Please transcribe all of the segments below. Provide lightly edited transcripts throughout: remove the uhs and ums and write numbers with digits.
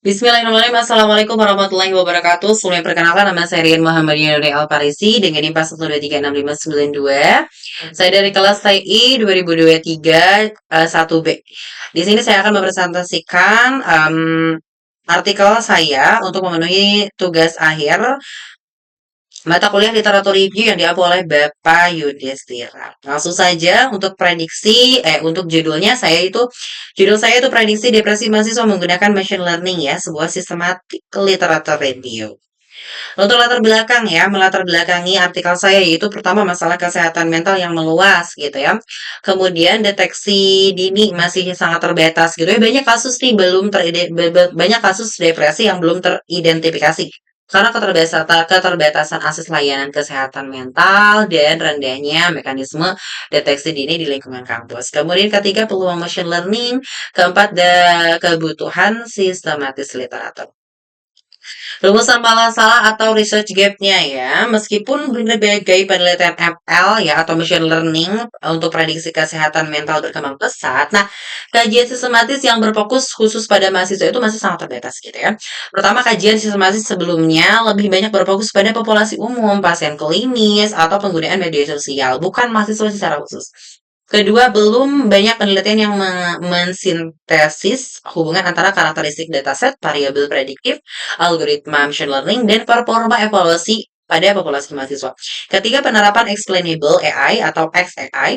Bismillahirrahmanirrahim. Assalamualaikum warahmatullahi wabarakatuh. Sebelumnya perkenalkan, nama saya Rian Muhammadiyah Nuri Alfarisi dengan IPA 1236592. Saya dari kelas TI 2023 1B. Di sini saya akan mempresentasikan artikel saya untuk memenuhi tugas akhir mata kuliah literatur review yang diampu oleh Bapak Yudhistira. Langsung saja untuk untuk judul saya itu prediksi depresi mahasiswa menggunakan machine learning ya, sebuah sistematik literatur review. Untuk melatar belakangi artikel saya yaitu pertama masalah kesehatan mental yang meluas gitu ya. Kemudian deteksi dini masih sangat terbatas gitu ya. Banyak kasus depresi yang belum teridentifikasi karena keterbatasan akses layanan kesehatan mental dan rendahnya mekanisme deteksi dini di lingkungan kampus. Kemudian ketiga, peluang machine learning. Keempat, kebutuhan sistematis literatur. Rumusan masalah atau research gap-nya ya, meskipun berbagai penelitian ML ya atau machine learning untuk prediksi kesehatan mental berkembang pesat, nah kajian sistematis yang berfokus khusus pada mahasiswa itu masih sangat terbatas gitu ya. Pertama, kajian sistematis sebelumnya lebih banyak berfokus pada populasi umum, pasien klinis, atau penggunaan media sosial, bukan mahasiswa secara khusus. Kedua, belum banyak penelitian yang mensintesis hubungan antara karakteristik dataset, variabel prediktif, algoritma machine learning, dan performa evaluasi pada populasi mahasiswa. Ketiga, penerapan explainable AI atau XAI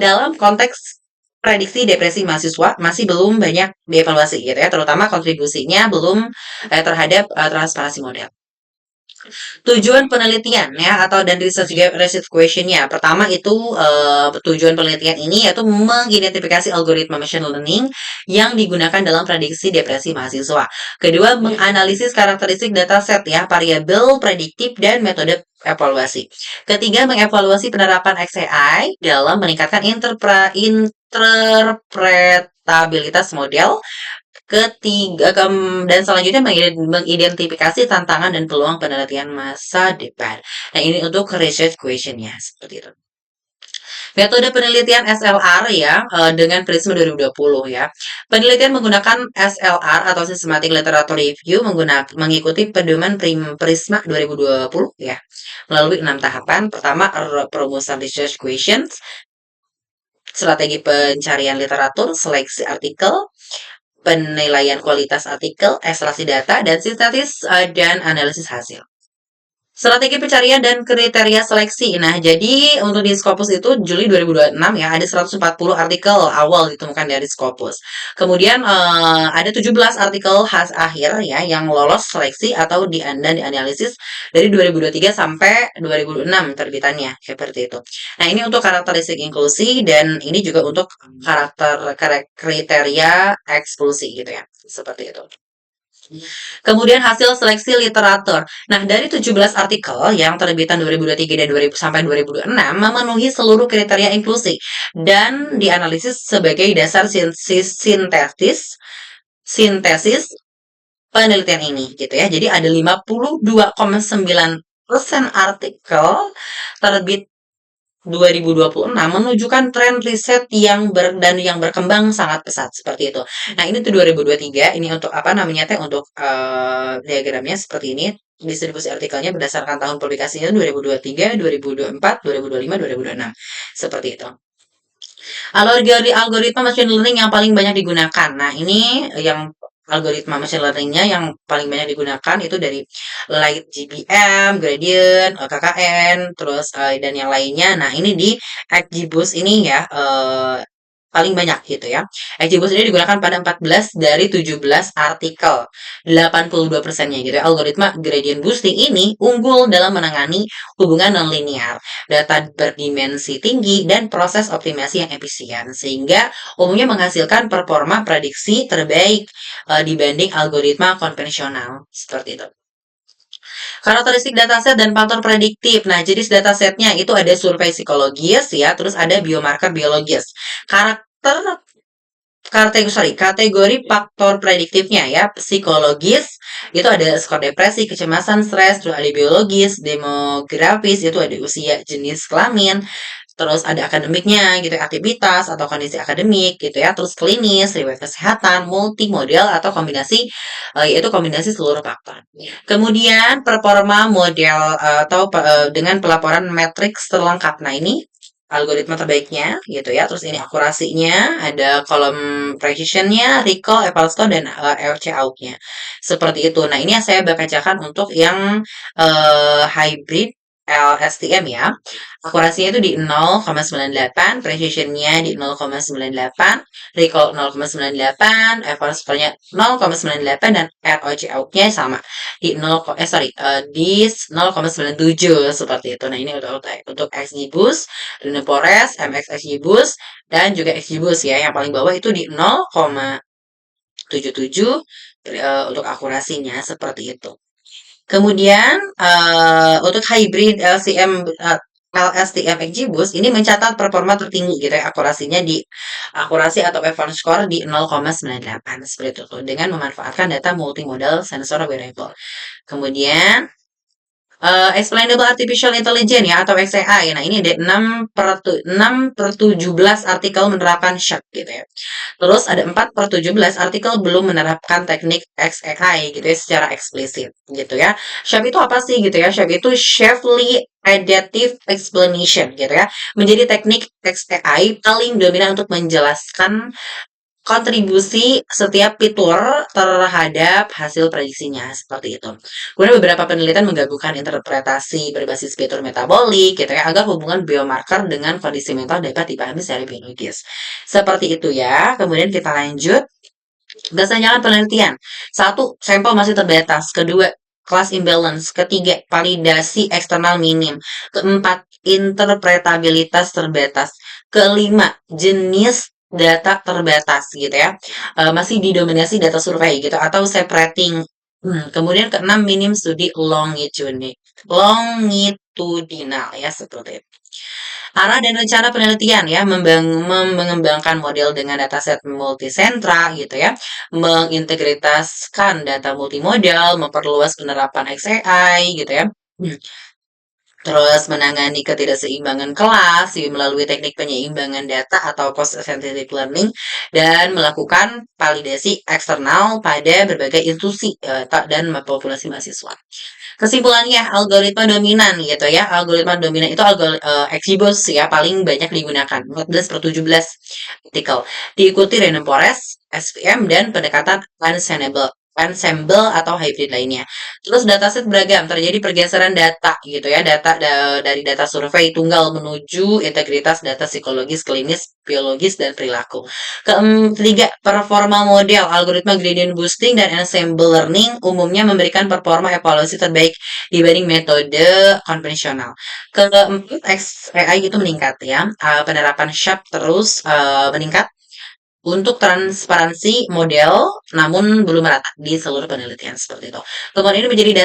dalam konteks prediksi depresi mahasiswa masih belum banyak dievaluasi gitu ya, terutama kontribusinya belum terhadap transparansi model. Tujuan penelitian ya dan research questionnya. Pertama itu tujuan penelitian ini yaitu mengidentifikasi algoritma machine learning yang digunakan dalam prediksi depresi mahasiswa. Kedua, menganalisis karakteristik dataset ya, variabel prediktif dan metode evaluasi. Ketiga, mengevaluasi penerapan XAI dalam meningkatkan interpretabilitas model. Dan selanjutnya mengidentifikasi tantangan dan peluang penelitian masa depan. Nah, ini untuk research question-nya seperti itu. Metode penelitian SLR ya dengan Prisma 2020 ya. Penelitian menggunakan SLR atau Systematic Literature Review mengikuti pedoman Prisma 2020 ya. Melalui 6 tahapan. Pertama, perumusan research questions, strategi pencarian literatur, seleksi artikel, penilaian kualitas artikel, ekstraksi data, dan sintetis dan analisis hasil. Strategi pencarian dan kriteria seleksi. Nah, jadi untuk di Scopus itu Juli 2026 ya, ada 140 artikel awal ditemukan dari Scopus. Kemudian ada 17 artikel akhir ya yang lolos seleksi atau dianalisis dari 2023 sampai 2026 terbitannya seperti itu. Nah, ini untuk karakteristik inklusi dan ini juga untuk kriteria eksklusi gitu ya. Seperti itu. Kemudian hasil seleksi literatur. Nah, dari 17 artikel yang terbitan 2023 dan sampai 2026 memenuhi seluruh kriteria inklusi dan dianalisis sebagai dasar sintesis penelitian ini gitu ya. Jadi ada 52,9% artikel terbit 2026 menunjukkan tren riset yang berkembang sangat pesat seperti itu. Nah, ini tuh 2023, ini untuk untuk diagramnya seperti ini. Distribusi artikelnya berdasarkan tahun publikasinya 2023, 2024, 2025, 2026. Seperti itu. Algoritma machine learning yang paling banyak digunakan. Nah, ini yang algoritma machine learningnya yang paling banyak digunakan itu dari Light GBM, Gradient, KKN, terus dan yang lainnya. Nah, ini di XGBoost ini ya paling banyak gitu ya. XGBoost ini digunakan pada 14 dari 17 artikel. 82%-nya gitu ya. Algoritma gradient boosting ini unggul dalam menangani hubungan nonlinear, data berdimensi tinggi, dan proses optimasi yang efisien, sehingga umumnya menghasilkan performa prediksi terbaik dibanding algoritma konvensional. Seperti itu. Karakteristik dataset dan faktor prediktif. Nah, jenis datasetnya itu ada survei psikologis ya, terus ada biomarker biologis. Kategori faktor prediktifnya ya, psikologis itu ada skor depresi, kecemasan, stres, terus ada biologis, demografis itu ada usia, jenis kelamin, terus ada akademiknya gitu, aktivitas atau kondisi akademik gitu ya, terus klinis, riwayat kesehatan, multimodal atau kombinasi, yaitu kombinasi seluruh faktor. Kemudian performa model atau dengan pelaporan matriks terlengkap. Nah, ini algoritma terbaiknya gitu ya. Terus ini akurasinya, ada kolom precision-nya, recall, eval score, dan RC out-nya. Seperti itu. Nah, ini yang saya bacakan untuk yang hybrid LSTM ya. Akurasinya itu di 0,98, precision-nya di 0,98, recall 0,98, eval score-nya 0,98, dan ROC out-nya sama di 0, di 0,97 seperti itu. Nah, ini untuk XGBoost, Rhino Forest, MX XGBoost, dan juga XGBoost ya. Yang paling bawah itu di 0,77 untuk akurasinya seperti itu. Kemudian untuk hybrid LSTM XGBoost ini mencatat performa tertinggi gitu ya, akurasinya di akurasi atau eval score di 0,98 seperti itu tuh, dengan memanfaatkan data multimodal sensor wearable. Kemudian Explainable Artificial Intelligence ya atau XAI. Nah, ini ada 6/17 artikel menerapkan SHARP gitu ya. Terus ada 4/17 artikel belum menerapkan teknik XAI gitu ya secara eksplisit gitu ya. SHARP itu apa sih gitu ya? SHARP itu Shapely Adaptive Explanation gitu ya. Menjadi teknik XAI paling dominan untuk menjelaskan kontribusi setiap fitur terhadap hasil prediksinya, seperti itu. Kemudian beberapa penelitian menggabungkan interpretasi berbasis fitur metabolik gitu ya, agar hubungan biomarker dengan kondisi mental dapat dipahami secara biologis. Seperti itu ya. Kemudian kita lanjut. Kesenjangan penelitian. Satu, sampel masih terbatas. Kedua, class imbalance. Ketiga, validasi eksternal minim. Keempat, interpretabilitas terbatas. Kelima, jenis data terbatas gitu ya. Masih didominasi data survei gitu atau separating. Kemudian keenam, minim studi longitudinal ya seperti itu. Arah dan rencana penelitian ya, mengembangkan model dengan dataset multisentra gitu ya, mengintegritaskan data multimodal, memperluas penerapan XAI gitu ya. Terus menangani ketidakseimbangan kelas melalui teknik penyeimbangan data atau post-scientific learning dan melakukan validasi eksternal pada berbagai institusi dan populasi mahasiswa. Kesimpulannya, algoritma dominan gitu ya. Algoritma dominan itu XGBoost ya, paling banyak digunakan. 14/17 artikel. Diikuti Random Forest, SVM, dan pendekatan ensemble atau hybrid lainnya. Terus dataset beragam, terjadi pergeseran data gitu ya, dari data survei tunggal menuju integritas data psikologis, klinis, biologis, dan perilaku. Ketiga, performa model, algoritma gradient boosting dan ensemble learning umumnya memberikan performa evaluasi terbaik dibanding metode konvensional. Keempat, XAI itu meningkat ya, penerapan SHARP terus meningkat untuk transparansi model, namun belum merata di seluruh penelitian seperti itu. Kemudian ini menjadi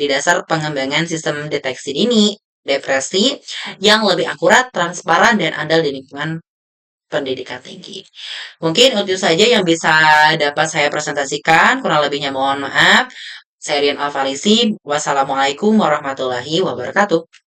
dasar pengembangan sistem deteksi dini, depresi yang lebih akurat, transparan, dan andal di lingkungan pendidikan tinggi. Mungkin itu saja yang bisa dapat saya presentasikan. Kurang lebihnya mohon maaf. Saya Rian Alfarisi. Wassalamualaikum warahmatullahi wabarakatuh.